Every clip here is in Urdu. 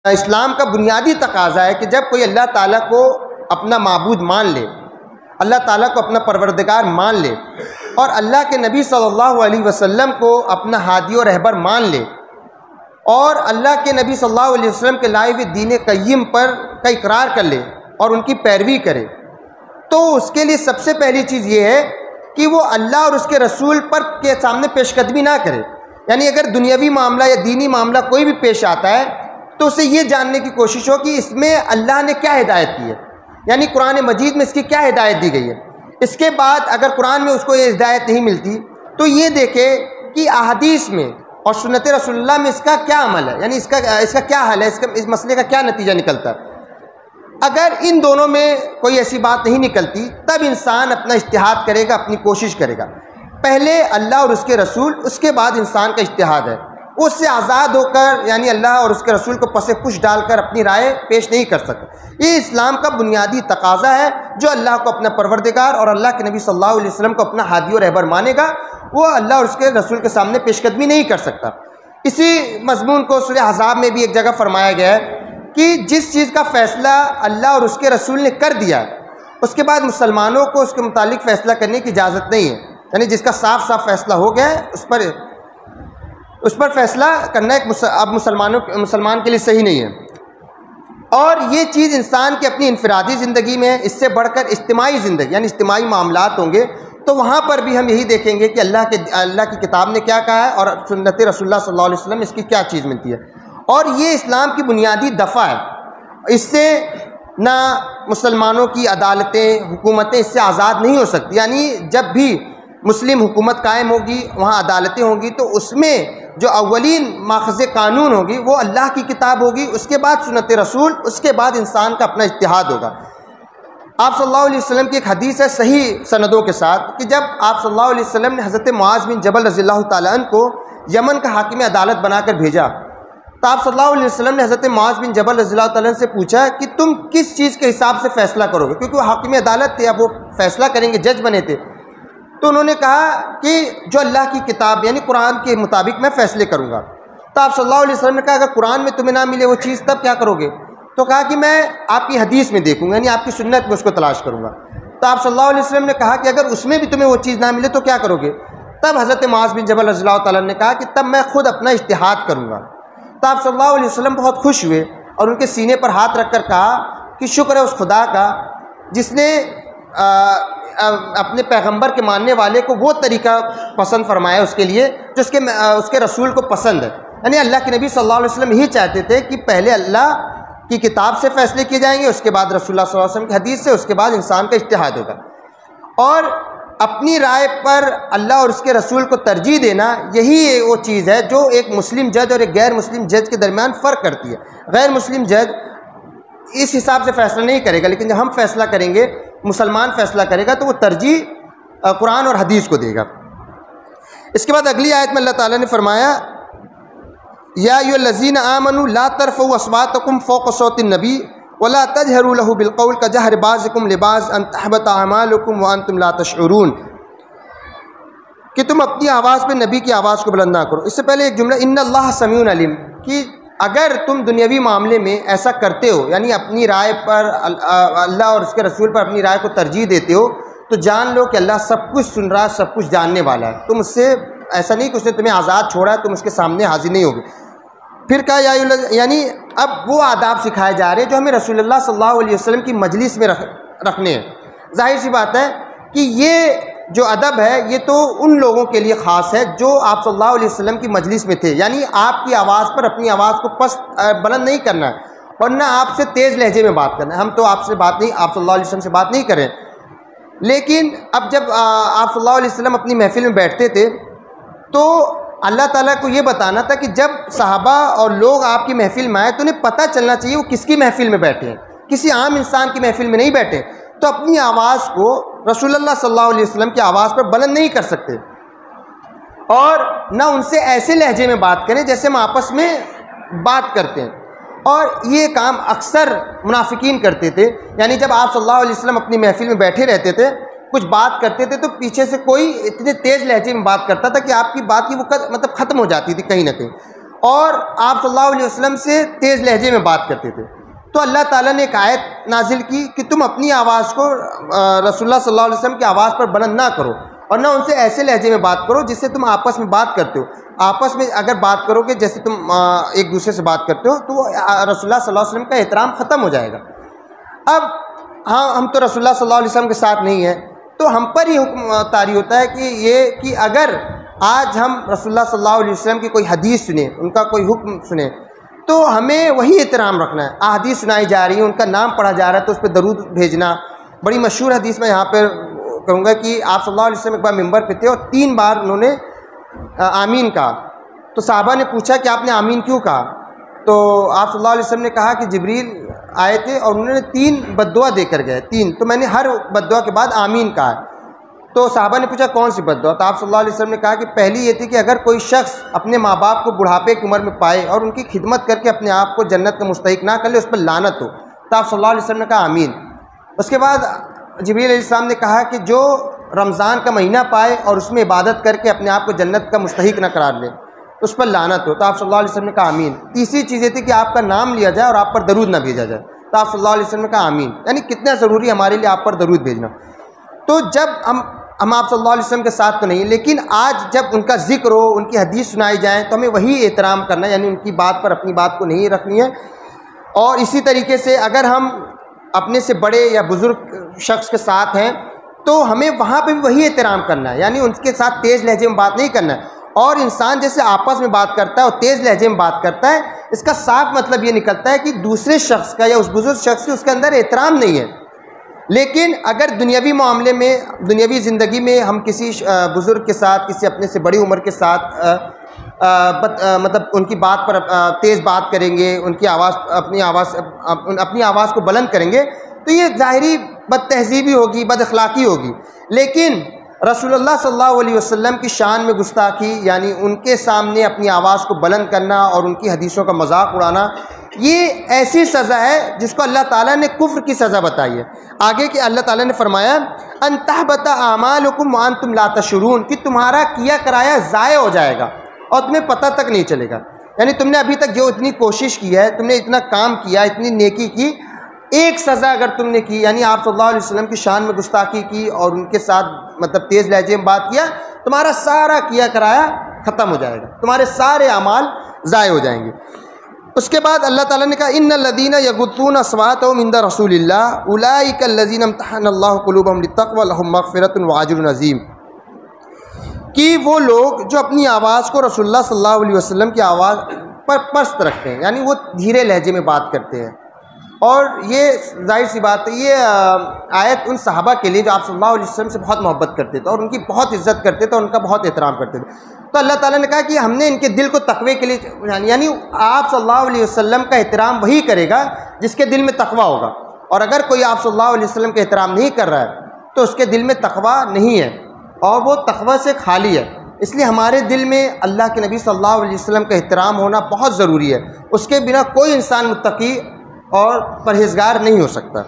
اسلام کا بنیادی تقاضا ہے کہ جب کوئی اللہ تعالیٰ کو اپنا معبود مان لے، اللہ تعالیٰ کو اپنا پروردگار مان لے، اور اللہ کے نبی صلی اللہ علیہ وسلم کو اپنا ہادی و رہبر مان لے، اور اللہ کے نبی صلی اللہ علیہ وسلم کے لائے ہوئے دین قیم پر کا اقرار کر لے اور ان کی پیروی کرے، تو اس کے لیے سب سے پہلی چیز یہ ہے کہ وہ اللہ اور اس کے رسول پر کے سامنے پیش قدمی نہ کرے۔ یعنی اگر دنیاوی معاملہ یا دینی معاملہ کوئی بھی پیش آتا ہے تو اسے یہ جاننے کی کوشش ہو کہ اس میں اللہ نے کیا ہدایت کی ہے، یعنی قرآن مجید میں اس کی کیا ہدایت دی گئی ہے۔ اس کے بعد اگر قرآن میں اس کو یہ ہدایت نہیں ملتی تو یہ دیکھے کہ احادیث میں اور سنت رسول اللہ میں اس کا کیا عمل ہے، یعنی اس کا کیا حل ہے، اس مسئلے کا کیا نتیجہ نکلتا ہے۔ اگر ان دونوں میں کوئی ایسی بات نہیں نکلتی تب انسان اپنا اجتہاد کرے گا، اپنی کوشش کرے گا۔ پہلے اللہ اور اس کے رسول، اس کے بعد انسان کا اجتہاد ہے۔ وہ اس سے آزاد ہو کر یعنی اللہ اور اس کے رسول کو پس پش ڈال کر اپنی رائے پیش نہیں کر سکتا۔ یہ اسلام کا بنیادی تقاضا ہے۔ جو اللہ کو اپنا پروردگار اور اللہ کے نبی صلی اللہ علیہ وسلم کو اپنا ہادی و رہبر مانے گا وہ اللہ اور اس کے رسول کے سامنے پیش قدمی نہیں کر سکتا۔ اسی مضمون کو سورہ احزاب میں بھی ایک جگہ فرمایا گیا ہے کہ جس چیز کا فیصلہ اللہ اور اس کے رسول نے کر دیا اس کے بعد مسلمانوں کو اس کے متعلق فیصلہ کرنے کی اجازت نہیں ہے، یعنی جس کا صاف صاف فیصلہ ہو گیا ہے اس پر فیصلہ کرنا اب مسلمان کے لیے صحیح نہیں ہے۔ اور یہ چیز انسان کی اپنی انفرادی زندگی میں ہے۔ اس سے بڑھ کر اجتماعی زندگی یعنی اجتماعی معاملات ہوں گے تو وہاں پر بھی ہم یہی دیکھیں گے کہ اللہ کی کتاب نے کیا کہا ہے اور سنت رسول اللہ صلی اللہ علیہ وسلم اس کی کیا چیز ملتی ہے۔ اور یہ اسلام کی بنیادی دفعہ ہے۔ اس سے نہ مسلمانوں کی عدالتیں، حکومتیں اس سے آزاد نہیں ہو سکتی۔ یعنی جب بھی مسلم حکومت قائم ہوگی، وہاں عدالتیں ہوں گی، تو اس میں جو اولین ماخذ قانون ہوگی وہ اللہ کی کتاب ہوگی، اس کے بعد سنت رسول، اس کے بعد انسان کا اپنا اجتہاد ہوگا۔ آپ صلی اللہ علیہ وسلم کی ایک حدیث ہے صحیح سندوں کے ساتھ کہ جب آپ صلی اللہ علیہ وسلم نے حضرت معاذ بن جبل رضی اللہ تعالیٰ عنہ کو یمن کا حاکم عدالت بنا کر بھیجا تو آپ صلی اللہ علیہ وسلم نے حضرت معاذ بن جبل رضی اللہ تعالیٰ عنہ سے پوچھا کہ تم کس چیز کے حساب سے فیصلہ کرو گے، کیونکہ وہ حاکم عدالت تھے، اب وہ فیصلہ کریں گے، جج بنے تھے۔ تو انہوں نے کہا کہ جو اللہ کی کتاب یعنی قرآن کے مطابق میں فیصلے کروں گا۔ تو آپ صلی اللہ علیہ وسلم نے کہا اگر قرآن میں تمہیں نہ ملے وہ چیز تب کیا کرو گے؟ تو کہا کہ میں آپ کی حدیث میں دیکھوں گا، یعنی آپ کی سنت میں اس کو تلاش کروں گا۔ تو آپ صلی اللہ علیہ وسلم نے کہا کہ اگر اس میں بھی تمہیں وہ چیز نہ ملے تو کیا کرو گے؟ تب حضرت معاذ بن جبل رضی اللہ تعالیٰ نے کہا کہ تب میں خود اپنا اجتہاد کروں گا۔ تو آپ صلی اللہ علیہ وسلم بہت خوش ہوئے اور ان کے سینے پر ہاتھ رکھ کر کہا کہ شکر ہے اس خدا کا جس نے اپنے پیغمبر کے ماننے والے کو وہ طریقہ پسند فرمایا اس کے لیے جو اس کے رسول کو پسند ہے۔ یعنی اللہ کے نبی صلی اللہ علیہ وسلم یہی چاہتے تھے کہ پہلے اللہ کی کتاب سے فیصلے کیے جائیں گے، اس کے بعد رسول اللہ صلی اللہ علیہ وسلم کی حدیث سے، اس کے بعد انسان کا اجتہاد ہوگا۔ اور اپنی رائے پر اللہ اور اس کے رسول کو ترجیح دینا یہی وہ چیز ہے جو ایک مسلم جج اور ایک غیر مسلم جج کے درمیان فرق کرتی ہے۔ غیر مسلم جج اس حساب سے فیصلہ نہیں کرے گا، لیکن جب ہم فیصلہ کریں گے، مسلمان فیصلہ کرے گا تو وہ ترجیح قرآن اور حدیث کو دے گا۔ اس کے بعد اگلی آیت میں اللہ تعالیٰ نے فرمایا یا ایھا الذین آمنوا لا ترفعوا اصواتکم فوق صوت النبی ولا تجهروا له بالقول كجهر بعضکم لبعض ان تحبط اعمالکم وانتم لا تشعرون، کہ تم اپنی آواز پہ نبی کی آواز کو بلند نہ کرو۔ اس سے پہلے ایک جملہ ان اللہ سمیع علیم، کہ اگر تم دنیاوی معاملے میں ایسا کرتے ہو یعنی اپنی رائے پر اللہ اور اس کے رسول پر اپنی رائے کو ترجیح دیتے ہو تو جان لو کہ اللہ سب کچھ سن رہا ہے، سب کچھ جاننے والا ہے۔ تم اس سے ایسا نہیں کہ اس نے تمہیں آزاد چھوڑا ہے، تم اس کے سامنے حاضر نہیں ہوگے۔ پھر کہا یعنی اب وہ آداب سکھائے جا رہے ہیں جو ہمیں رسول اللہ صلی اللہ علیہ وسلم کی مجلس میں رکھنے ہیں۔ ظاہر سی بات ہے کہ یہ جو ادب ہے یہ تو ان لوگوں کے لیے خاص ہے جو آپ صلی اللہ علیہ وسلم کی مجلس میں تھے، یعنی آپ کی آواز پر اپنی آواز کو بلند نہیں کرنا ہے اور نہ آپ سے تیز لہجے میں بات کرنا ہے۔ ہم تو آپ سے بات نہیں، آپ صلی اللہ علیہ وسلم سے بات نہیں کریں، لیکن اب جب آپ صلی اللہ علیہ وسلم اپنی محفل میں بیٹھتے تھے تو اللہ تعالیٰ کو یہ بتانا تھا کہ جب صحابہ اور لوگ آپ کی محفل میں آئے تو انہیں پتہ چلنا چاہیے وہ کس کی محفل میں بیٹھے ہیں، کسی عام انسان کی محفل میں نہیں بیٹھے، تو اپنی آواز کو رسول اللہ صلی اللہ علیہ وسلم کی آواز پر بلند نہیں کر سکتے اور نہ ان سے ایسے لہجے میں بات کریں جیسے ہم آپس میں بات کرتے ہیں۔ اور یہ کام اکثر منافقین کرتے تھے، یعنی جب آپ صلی اللہ علیہ وسلم اپنی محفل میں بیٹھے رہتے تھے کچھ بات کرتے تھے تو پیچھے سے کوئی اتنے تیز لہجے میں بات کرتا تھا کہ آپ کی بات کی وہ مطلب ختم ہو جاتی تھی کہیں نہ کہیں، اور آپ صلی اللہ علیہ وسلم سے تیز لہجے میں بات کرتے تھے. تو اللہ تعالیٰ نے ایک آیت نازل کی کہ تم اپنی آواز کو رسول اللہ صلی اللہ علیہ وسلم کی آواز پر بلند نہ کرو اور نہ ان سے ایسے لہجے میں بات کرو جس سے تم آپس میں بات کرتے ہو. آپس میں اگر بات کرو گے جیسے تم ایک دوسرے سے بات کرتے ہو تو وہ رسول اللہ صلی اللہ علیہ وسلم کا احترام ختم ہو جائے گا. اب ہاں ہم تو رسول اللہ صلی اللہ علیہ وسلم کے ساتھ نہیں ہیں تو ہم پر ہی حکم طاری ہوتا ہے کہ اگر آج ہم رسول اللہ صلی اللہ علیہ وسلم کی کوئی حدیث سنیں, ان کا کوئی حکم سنیں, تو ہمیں وہی احترام رکھنا ہے. احادیث سنائی جا رہی ہیں, ان کا نام پڑھا جا رہا ہے تو اس پہ درود بھیجنا. بڑی مشہور حدیث میں یہاں پہ کہوں گا کہ آپ صلی اللہ علیہ وسلم ایک بار ممبر پہ تھے اور 3 بار انہوں نے آمین کہا. تو صحابہ نے پوچھا کہ آپ نے آمین کیوں کہا؟ تو آپ صلی اللہ علیہ وسلم نے کہا کہ جبریل آئے تھے اور انہوں نے 3 بد دعا دے کر گئے, 3, تو میں نے ہر بد دعا کے بعد آمین کہا ہے. تو صحابہ نے پوچھا کون سی بد دعا؟ تو آپ صلی اللہ علیہ وسلم نے کہا کہ پہلی یہ تھی کہ اگر کوئی شخص اپنے ماں باپ کو بڑھاپے کی عمر میں پائے اور ان کی خدمت کر کے اپنے آپ کو جنت کا مستحق نہ کر لے, اس پر لعنت ہو. تو آپ صلی اللہ علیہ وسلم نے کہا آمین. اس کے بعد جبریل علیہ السلام نے کہا کہ جو رمضان کا مہینہ پائے اور اس میں عبادت کر کے اپنے آپ کو جنت کا مستحق نہ قرار لے, اس پر لعنت ہو. تو آپ صلی اللہ علیہ وسلم نے کہا آمین. تیسری چیز یہ تھی کہ آپ کا نام لیا جائے اور آپ پر درود نہ بھیجا جائے. تو آپ صلی اللہ علیہ وسلم نے کہا آمین. یعنی کتنا ضروری ہے ہمارے لیے آپ پر درود بھیجنا. تو جب ہم آپ صلی اللہ علیہ وسلم کے ساتھ تو نہیں, لیکن آج جب ان کا ذکر ہو, ان کی حدیث سنائی جائیں تو ہمیں وہی احترام کرنا ہے, یعنی ان کی بات پر اپنی بات کو نہیں رکھنی ہے. اور اسی طریقے سے اگر ہم اپنے سے بڑے یا بزرگ شخص کے ساتھ ہیں تو ہمیں وہاں پہ بھی وہی احترام کرنا ہے, یعنی ان کے ساتھ تیز لہجے میں بات نہیں کرنا ہے. اور انسان جیسے آپس میں بات کرتا ہے اور تیز لہجے میں بات کرتا ہے, اس کا صاف مطلب یہ نکلتا ہے کہ دوسرے شخص کا یا اس بزرگ شخص کی اس کے اندر احترام نہیں ہے. لیکن اگر دنیاوی معاملے میں, دنیاوی زندگی میں ہم کسی بزرگ کے ساتھ, کسی اپنے سے بڑی عمر کے ساتھ مطلب ان کی بات پر تیز بات کریں گے, ان کی آواز اپنی آواز کو بلند کریں گے, تو یہ ظاہری بد تہذیبی ہوگی, بد اخلاقی ہوگی. لیکن رسول اللہ صلی اللہ علیہ وسلم کی شان میں گستاخی, یعنی ان کے سامنے اپنی آواز کو بلند کرنا اور ان کی حدیثوں کا مذاق اڑانا, یہ ایسی سزا ہے جس کو اللہ تعالیٰ نے کفر کی سزا بتائی ہے. آگے کہ اللہ تعالیٰ نے فرمایا ان تحبط اعمالکم وانتم لا تشعرون, کہ تمہارا کیا کرایا ضائع ہو جائے گا اور تمہیں پتہ تک نہیں چلے گا. یعنی تم نے ابھی تک جو اتنی کوشش کی ہے, تم نے اتنا کام کیا, اتنی نیکی کی, ایک سزا اگر تم نے کی, یعنی آپ صلی اللہ علیہ وسلم کی شان میں گستاخی کی اور ان کے ساتھ مطلب تیز لہجے میں بات کیا, تمہارا سارا کیا کرایا ختم ہو جائے گا, تمہارے سارے اعمال ضائع ہو جائیں گے. اس کے بعد اللہ تعالیٰ نے کہا ان الذین یغضون اصواتهم عند رسول اللہ اولئک الذین امتحن اللہ قلوبهم للتقوی لهم مغفرۃ واجر عظیم, کہ وہ لوگ جو اپنی آواز کو رسول اللہ صلی اللہ علیہ وسلم کی آواز پر پست رکھتے ہیں, یعنی وہ دھیرے لہجے میں بات کرتے ہیں. اور یہ ظاہر سی بات ہے, یہ آیت ان صحابہ کے لیے جو آپ صلی اللہ علیہ وسلم سے بہت محبت کرتے تھے اور ان کی بہت عزت کرتے تھے اور ان کا بہت احترام کرتے تھے. تو اللہ تعالیٰ نے کہا کہ ہم نے ان کے دل کو تقوی کے لیے, یعنی آپ صلی اللہ علیہ وسلم کا احترام وہی کرے گا جس کے دل میں تقوی ہوگا. اور اگر کوئی آپ صلی اللہ علیہ وسلم کا احترام نہیں کر رہا ہے تو اس کے دل میں تقوی نہیں ہے اور وہ تقوی سے خالی ہے. اس لیے ہمارے دل میں اللہ کے نبی صلی اللہ علیہ وسلم کا احترام ہونا بہت ضروری ہے. اس کے بنا کوئی انسان متقی اور پرہیزگار نہیں ہو سکتا.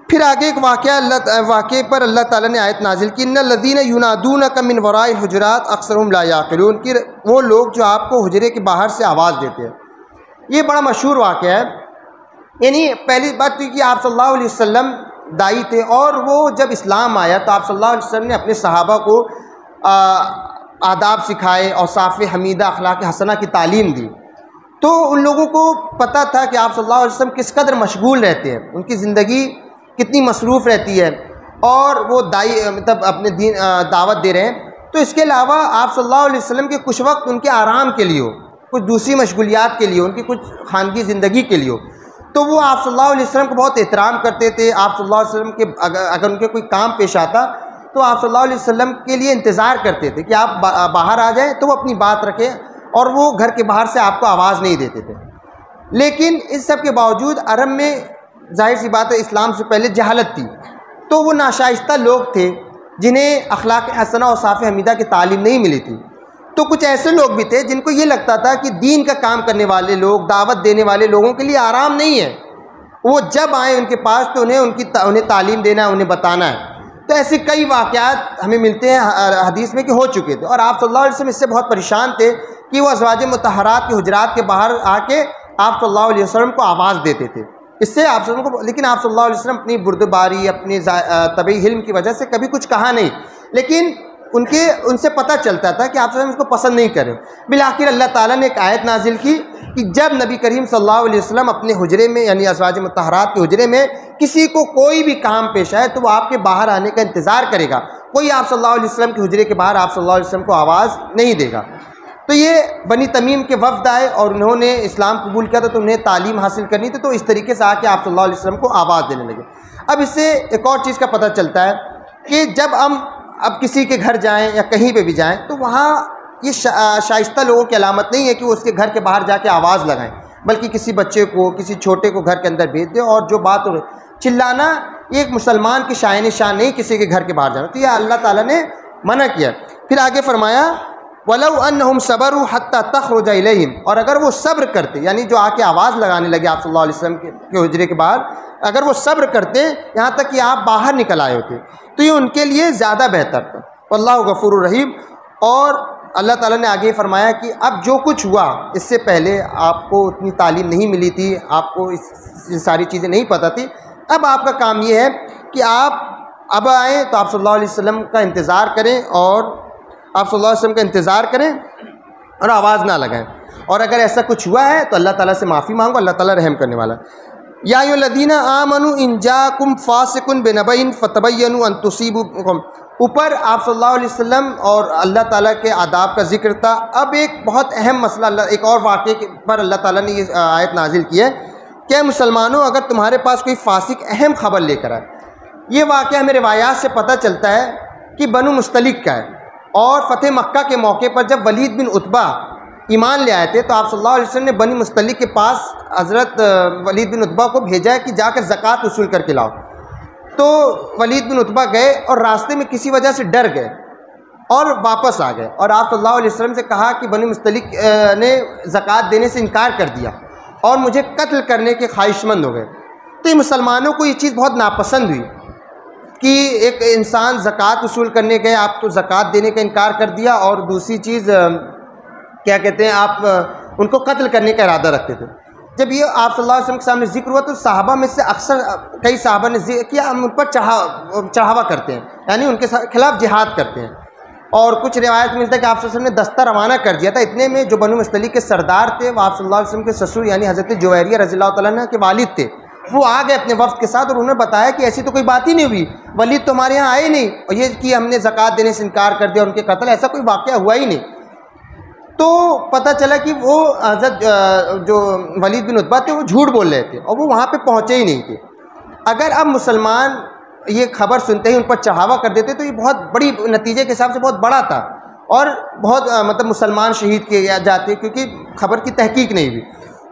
پھر آگے ایک واقعے پر اللہ تعالیٰ نے آیت نازل کی ان الذین ینادونک من وراء الحجرات اکثرهم لا یعقلون, کہ وہ لوگ جو آپ کو حجرے کے باہر سے آواز دیتے ہیں. یہ بڑا مشہور واقعہ ہے. یعنی پہلی بات تو کہ آپ صلی اللہ علیہ وسلم دائی تھے اور وہ جب اسلام آیا تو آپ صلی اللہ علیہ وسلم نے اپنے صحابہ کو آداب سکھائے اور صاف حمیدہ اخلاق حسنہ کی تعلیم دی. تو ان لوگوں کو پتہ تھا کہ آپ صلی اللہ علیہ وسلم کس قدر مشغول رہتے ہیں, ان کی زندگی کتنی مصروف رہتی ہے اور وہ مطلب اپنے دین دعوت دے رہے ہیں. تو اس کے علاوہ آپ صلی اللہ علیہ وسلم کے کچھ وقت ان کے آرام کے لیے ہو, کچھ دوسری مشغولیات کے لیے, ان کی کچھ خانگی زندگی کے لیے ہو. تو وہ آپ صلی اللہ علیہ وسلم کو بہت احترام کرتے تھے. آپ صلی اللہ علیہ وسلم کے اگر ان کے کوئی کام پیش آتا تو آپ صلی اللہ علیہ وسلم کے لیے انتظار کرتے تھے کہ آپ باہر آ جائیں تو وہ اپنی بات رکھیں, اور وہ گھر کے باہر سے آپ کو آواز نہیں دیتے تھے. لیکن اس سب کے باوجود عرب میں ظاہر سی بات ہے اسلام سے پہلے جہالت تھی, تو وہ ناشائستہ لوگ تھے جنہیں اخلاق حسنہ اور صاف حمیدہ کی تعلیم نہیں ملی تھی. تو کچھ ایسے لوگ بھی تھے جن کو یہ لگتا تھا کہ دین کا کام کرنے والے لوگ, دعوت دینے والے لوگوں کے لیے آرام نہیں ہے, وہ جب آئیں ان کے پاس تو انہیں تعلیم دینا ہے, انہیں بتانا ہے. تو ایسے کئی واقعات ہمیں ملتے ہیں حدیث میں کہ ہو چکے تھے, اور آپ صلی اللہ علیہ وسلم اس سے بہت پریشان تھے کہ وہ ازواج مطہرات کے حجرات کے باہر آ کے آپ صلی اللہ علیہ وسلم کو آواز دیتے تھے. اس سے آپ صلی اللہ علیہ وسلم کو، لیکن آپ صلی اللہ علیہ وسلم اپنی بردباری، اپنی طبعی حلم کی وجہ سے کبھی کچھ کہا نہیں، لیکن ان سے پتہ چلتا تھا کہ آپ صلی اللہ علیہ وسلم اس کو پسند نہیں کر رہے. بالآخر اللہ تعالیٰ نے ایک آیت نازل کی کہ جب نبی کریم صلی اللہ علیہ وسلم اپنے حجرے میں یعنی ازواج مطہرات کے حجرے میں کسی کو کوئی بھی کام پیش آئے تو وہ آپ کے باہر آنے کا انتظار کرے گا، کوئی آپ صلی اللہ علیہ وسلم کے حجرے کے باہر آپ صلی اللہ علیہ وسلم کو آواز نہیں دے گا. تو یہ بنی تمیم کے وفد آئے اور انہوں نے اسلام قبول کیا تھا، تو انہیں تعلیم حاصل کرنی تھی، تو اس طریقے سے آ کے آپ صلی اللہ علیہ وسلم کو آواز دینے لگے. اب اس سے ایک اور چیز کا پتہ چلتا ہے کہ جب ہم اب کسی کے گھر جائیں یا کہیں پہ بھی جائیں تو وہاں یہ شائستہ لوگوں کی علامت نہیں ہے کہ وہ اس کے گھر کے باہر جا کے آواز لگائیں، بلکہ کسی بچے کو، کسی چھوٹے کو گھر کے اندر بھیج دیں. اور جو بات چلانا یہ ایک مسلمان کی شائن شان نہیں کسی کے گھر کے باہر جانا، تو یہ اللہ تعالیٰ نے منع کیا. پھر آگے فرمایا وَلَوْ أَنَّهُمْ صَبَرُوا حَتَّى تَخْرُجَ إِلَيْهِمْ، اور اگر وہ صبر کرتے، یعنی جو آ کے آواز لگانے لگے آپ صلی اللہ علیہ وسلم کے حجرے کے باہر، اگر وہ صبر کرتے یہاں تک کہ آپ باہر نکل آئے ہوتے تو یہ ان کے لیے زیادہ بہتر تھا. واللہ غفور الرحیم. اور اللہ تعالیٰ نے آگے فرمایا کہ اب جو کچھ ہوا اس سے پہلے آپ کو اتنی تعلیم نہیں ملی تھی، آپ کو یہ ساری چیزیں نہیں پتہ تھی، اب آپ کا کام یہ ہے کہ آپ اب آئیں تو آپ صلی اللہ علیہ وسلم کا انتظار کریں، اور آپ صلی اللہ علیہ وسلم کا انتظار کریں اور آواز نہ لگائیں. اور اگر ایسا کچھ ہوا ہے تو اللہ تعالیٰ سے معافی مانگو، اللہ تعالیٰ رحم کرنے والا. یا ایھا الذین آمنوا ان جاءکم فاسق بنبأ فتبینوا ان تصیبوا قوما، اوپر آپ صلی اللہ علیہ وسلم اور اللہ تعالیٰ کے آداب کا ذکر تھا. اب ایک بہت اہم مسئلہ، ایک اور واقعے پر اللہ تعالیٰ نے یہ آیت نازل کی ہے کہ مسلمانوں اگر تمہارے پاس کوئی فاسق اہم خبر لے کر آئے. یہ واقعہ ہمیں روایات سے پتہ چلتا ہے کہ بنو مستلق کا ہے. اور فتح مکہ کے موقع پر جب ولید بن عتبہ ایمان لے آئے تھے تو آپ صلی اللہ علیہ وسلم نے بنی مستلق کے پاس حضرت ولید بن عتبہ کو بھیجا ہے کہ جا کر زکوٰۃ وصول کر کے لاؤ. تو ولید بن عتبہ گئے اور راستے میں کسی وجہ سے ڈر گئے اور واپس آ گئے، اور آپ صلی اللہ علیہ وسلم سے کہا کہ بنی مستلق نے زکوٰۃ دینے سے انکار کر دیا اور مجھے قتل کرنے کے خواہش مند ہو گئے. تو یہ مسلمانوں کو یہ چیز بہت ناپسند ہوئی کہ ایک انسان زکوٰۃ وصول کرنے گئے، آپ تو زکوٰۃ دینے کا انکار کر دیا، اور دوسری چیز کیا کہتے ہیں آپ ان کو قتل کرنے کا ارادہ رکھتے تھے. جب یہ آپ صلی اللہ علیہ وسلم کے سامنے ذکر ہوا تو صحابہ میں سے اکثر کئی صحابہ نے ذکر کیا ہم ان پر چڑھاوا کرتے ہیں، یعنی ان کے خلاف جہاد کرتے ہیں. اور کچھ روایت میں ملتا ہے کہ آپ صلی اللہ علیہ وسلم نے دستہ روانہ کر دیا تھا. اتنے میں جو بنو مستلق کے سردار تھے وہ آپ صلی اللہ علیہ وسلم کے سسر یعنی حضرت جویریہ رضی اللہ تعالیٰ عنہ کے والد تھے، وہ آ گئے اپنے وفد کے ساتھ اور انہوں نے بتایا کہ ایسی تو کوئی بات ہی نہیں ہوئی، ولید تو ہمارے یہاں آئے نہیں، اور یہ کہ ہم نے زکوٰۃ دینے سے انکار کر دیا اور ان کے قتل، ایسا کوئی واقعہ ہوا ہی نہیں. تو پتہ چلا کہ وہ حضرت جو ولید بن عتبہ تھے وہ جھوٹ بول رہے تھے اور وہ وہاں پہ پہنچے ہی نہیں تھے. اگر اب مسلمان یہ خبر سنتے ہی ان پر چڑھاوا کر دیتے تو یہ بہت بڑی نتیجے کے حساب سے بہت بڑا تھا، اور بہت مطلب مسلمان شہید کیے جاتے کیونکہ خبر کی تحقیق نہیں ہوئی.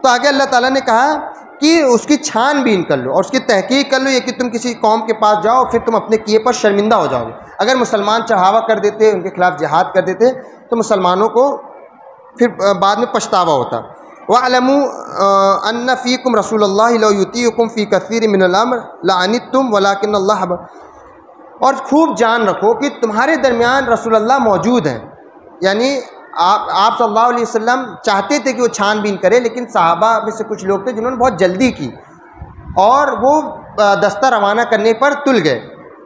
تو آگے اللہ تعالیٰ نے کہا کہ اس کی چھان بین کر لو اور اس کی تحقیق کر لو، یہ کہ تم کسی قوم کے پاس جاؤ پھر تم اپنے کیے پر شرمندہ ہو جاؤ گے. اگر مسلمان چڑھاوا کر دیتے، ان کے خلاف جہاد کر دیتے تو مسلمانوں کو پھر بعد میں پچھتاوا ہوتا. وَاعْلَمُوا أَنَّ فِيكُمْ رَسُولَ اللَّهِ لَوْ يُطِيعُكُمْ فِي كَثِيرٍ مِّنَ الْأَمْرِ لَعَنِتُّمْ وَلَٰكِنَّ اللَّهَ، اور خوب جان رکھو کہ تمہارے درمیان رسول اللہ موجود ہیں. یعنی آپ صلی اللہ علیہ وسلم چاہتے تھے کہ وہ چھان بین کرے، لیکن صحابہ میں سے کچھ لوگ تھے جنہوں نے بہت جلدی کی اور وہ دستہ روانہ کرنے پر تل گئے.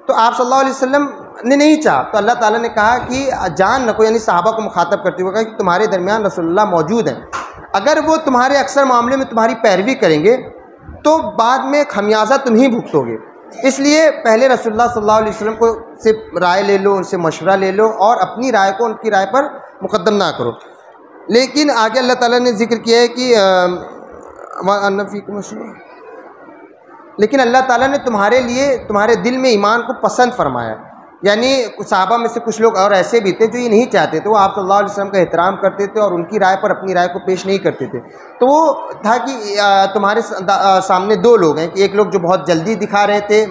تو آپ صلی اللہ علیہ وسلم نے نہیں چاہا، تو اللہ تعالیٰ نے کہا کہ جان رکھو، یعنی صحابہ کو مخاطب کرتے ہوئے کہا کہ تمہارے درمیان رسول اللہ موجود ہیں. اگر وہ تمہارے اکثر معاملے میں تمہاری پیروی کریں گے تو بعد میں خمیازہ تم ہی بھگتو گے. اس لیے پہلے رسول اللہ صلی اللہ علیہ وسلم کو سے رائے لے لو، ان سے مشورہ لے لو، اور اپنی رائے کو ان کی رائے پر مقدم نہ کرو. لیکن آگے اللہ تعالیٰ نے ذکر کیا ہے کہ لیکن اللہ تعالیٰ نے تمہارے لیے تمہارے دل میں ایمان کو پسند فرمایا. یعنی صحابہ میں سے کچھ لوگ اور ایسے بھی تھے جو یہ نہیں چاہتے تھے، وہ آپ صلی اللہ علیہ وسلم کا احترام کرتے تھے اور ان کی رائے پر اپنی رائے کو پیش نہیں کرتے تھے. تو وہ تھا کہ تمہارے سامنے دو لوگ ہیں، کہ ایک لوگ جو بہت جلدی دکھا رہے تھے،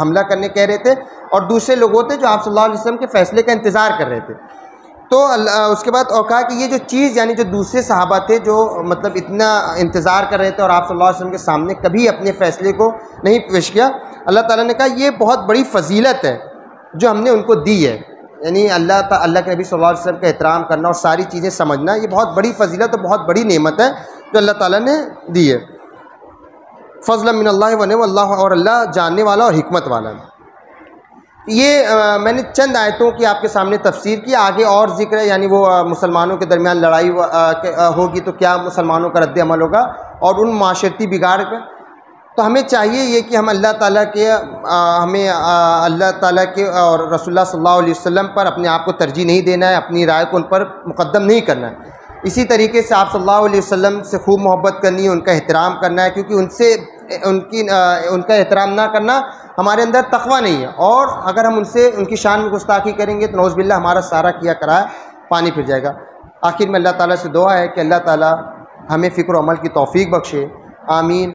حملہ کرنے کہہ رہے تھے، اور دوسرے لوگ ہوتے جو آپ صلی اللہ علیہ وسلم کے فیصلے کا انتظار کر رہے تھے. تو اس کے بعد اور کہا کہ یہ جو چیز یعنی جو دوسرے صحابہ تھے جو مطلب اتنا انتظار کر رہے تھے اور آپ صلی اللہ علیہ وسلم کے سامنے کبھی اپنے فیصلے کو نہیں پیش کیا، اللہ تعالیٰ نے کہا یہ بہت بڑی فضیلت ہے جو ہم نے ان کو دی ہے. یعنی اللہ کے نبی صلی اللہ علیہ وسلم کا احترام کرنا اور ساری چیزیں سمجھنا، یہ بہت بڑی فضیلت اور بہت بڑی نعمت ہے جو اللہ تعالیٰ نے دی ہے. فضل من اللہ ونعم، اللہ اور اللہ جاننے والا اور حکمت والا ہے. یہ میں نے چند آیتوں کی آپ کے سامنے تفسیر کی. آگے اور ذکر ہے، یعنی وہ مسلمانوں کے درمیان لڑائی ہوگی تو کیا مسلمانوں کا رد عمل ہوگا اور ان معاشرتی بگاڑ پہ. تو ہمیں چاہیے یہ کہ ہم اللہ تعالیٰ کے اور رسول اللہ صلی اللہ علیہ وسلم پر اپنے آپ کو ترجیح نہیں دینا ہے، اپنی رائے کو ان پر مقدم نہیں کرنا ہے. اسی طریقے سے آپ صلی اللہ علیہ وسلم سے خوب محبت کرنی ہے، ان کا احترام کرنا ہے، کیونکہ ان کا احترام نہ کرنا ہمارے اندر تقویٰ نہیں ہے. اور اگر ہم ان کی شان میں گستاخی کریں گے تو نعوذ باللہ ہمارا سارا کیا کرا پانی پھر جائے گا. آخر میں اللہ تعالیٰ سے دعا ہے کہ اللہ تعالیٰ ہمیں فکر و عمل کی توفیق بخشے. آمین.